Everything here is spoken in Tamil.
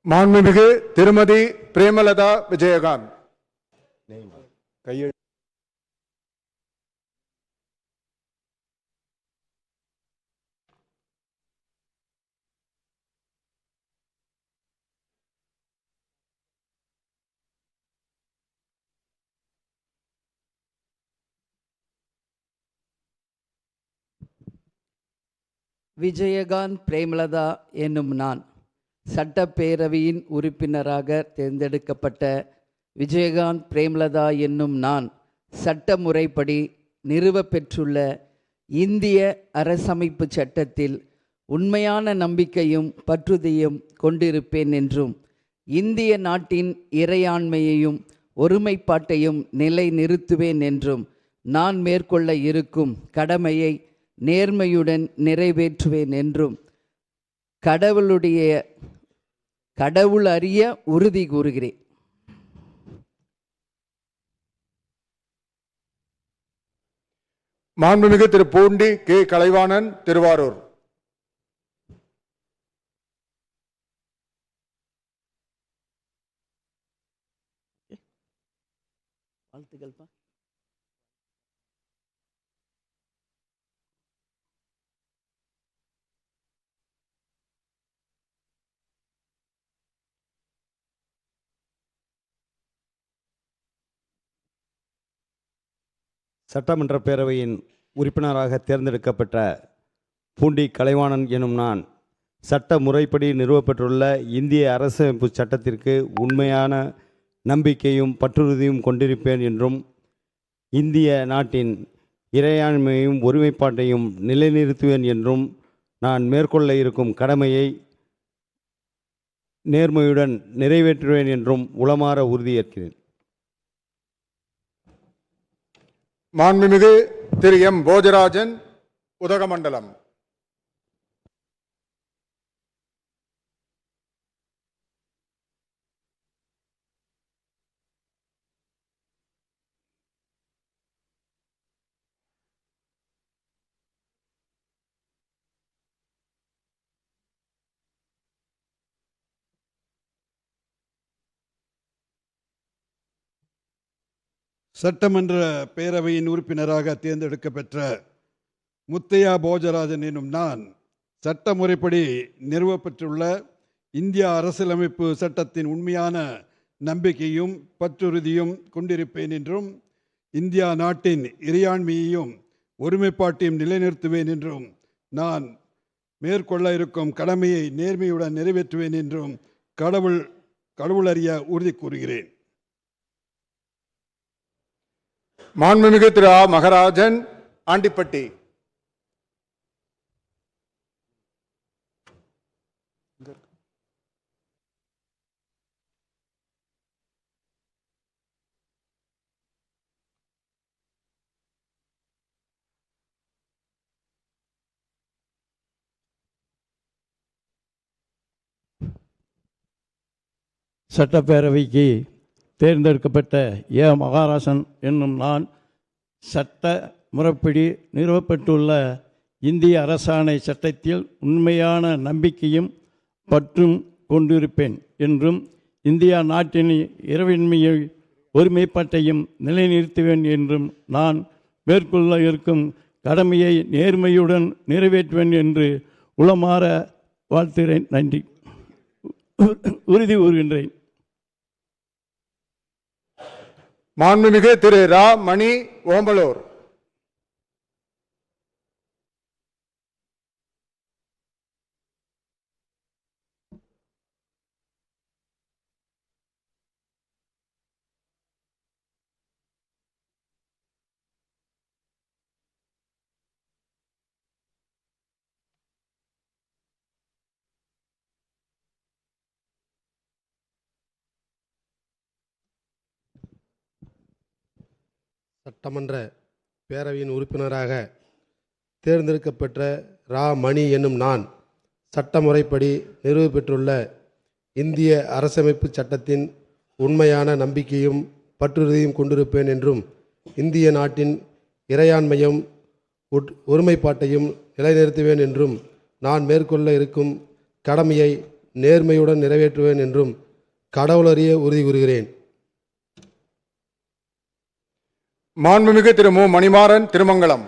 மாண்புமிகு திருமதி பிரேமலதா விஜயகாந்த். விஜயகாந்த் பிரேமலதா என்னும் நான் சட்டப்பேரவையின் உறுப்பினராக தேர்ந்தெடுக்கப்பட்ட விஜயகாந்த் பிரேமலதா என்னும் நான் சட்ட முறைப்படி நிறுவப்பெற்றுள்ள இந்திய அரசமைப்பு சட்டத்தில் உண்மையான நம்பிக்கையும் பற்றுதலையும் கொண்டிருப்பேன் என்றும் இந்திய நாட்டின் இறையாண்மையையும் ஒருமைப்பாட்டையும் நிலைநிறுத்துவேன் என்றும் நான் மேற்கொள்ள இருக்கும் கடமையை நேர்மையுடன் நிறைவேற்றுவேன் என்றும் கடவுள் அறிய உறுதி கூறுகிறேன். மாண்புமிகு திரு பூண்டி கே கலைவாணன், திருவாரூர். வாழ்த்துக்கள். சட்டமன்ற பேரவையின் உறுப்பினராக தேர்ந்தெடுக்கப்பட்ட பூண்டி கலைவாணன் எனும் நான் சட்ட முறைப்படி நிறுவப்பெற்றுள்ள இந்திய அரசமைப்பு சட்டத்திற்கு உண்மையான நம்பிக்கையும் பற்றுறுதியும் கொண்டிருப்பேன் என்றும் இந்திய நாட்டின் இறையாண்மையையும் ஒருமைப்பாட்டையும் நிலைநிறுத்துவேன் என்றும் நான் மேற்கொள்ள இருக்கும் கடமையை நேர்மையுடன் நிறைவேற்றுவேன் என்றும் உளமாற உறுதியேற்கிறேன். மாண்புமிகு திரு எம் போஜராஜன், உதகமண்டலம். சட்டமன்ற பேரவையின் உறுப்பினராக தேர்ந்தெடுக்கப்பெற்ற முத்தையா போஜராஜன் எனும் நான் சட்ட முறைப்படி நிறுவப்பெற்றுள்ள இந்திய அரசியலமைப்பு சட்டத்தின் உண்மையான நம்பிக்கையும் பற்றுறுதியும் கொண்டிருப்பேன் என்றும் இந்தியா நாட்டின் இறையாண்மையையும் ஒருமைப்பாட்டையும் நிலைநிறுத்துவேன் என்றும் நான் மேற்கொள்ள இருக்கும் கடமையை நேர்மையுடன் நிறைவேற்றுவேன் என்றும் கடவுள் அறிய உறுதி கூறுகிறேன். மாண்புமிகு திரு ஆ மகராஜன், ஆண்டிப்பட்டி. சட்டப்பேரவைக்கு தேர்ந்தெடுக்கப்பட்ட ஏ மகாராசன் என்னும் நான் சட்ட முறைப்படி நிறுவப்பட்டுள்ள இந்திய அரசாணை சட்டத்தில் உண்மையான நம்பிக்கையும் பற்றும் கொண்டிருப்பேன் என்றும் இந்தியா நாட்டின் இறையாண்மையை ஒருமைப்பாட்டையும் நிலைநிறுத்துவேன் என்றும் நான் மேற்கொள்ள இருக்கும் கடமையை நேர்மையுடன் நிறைவேற்றுவேன் என்று உளமாற வாழ்த்துகிறேன். நன்றி. உறுதி கூறுகின்றேன். மாண்புமிகு திரு ரா மணி, ஓம்பலூர். சட்டமன்ற பேரவையின் உறுப்பினராக தேர்ந்தெடுக்கப்பட்ட ரா மணி என்னும் நான் சட்ட முறைப்படி நிறுவப்பெற்றுள்ள இந்திய அரசமைப்பு சட்டத்தின் உண்மையான நம்பிக்கையும் பற்றுறுதியும் கொண்டிருப்பேன் என்றும் இந்திய நாட்டின் இறையாண்மையும் ஒருமைப்பாட்டையும் நிலைநிறுத்துவேன் என்றும் நான் மேற்கொள்ள இருக்கும் கடமையை நேர்மையுடன் நிறைவேற்றுவேன் என்றும் கடவுளறிய உறுதி கூறுகிறேன். மாண்புமிகு திரு மு. மணிமாறன் திருமங்கலம்.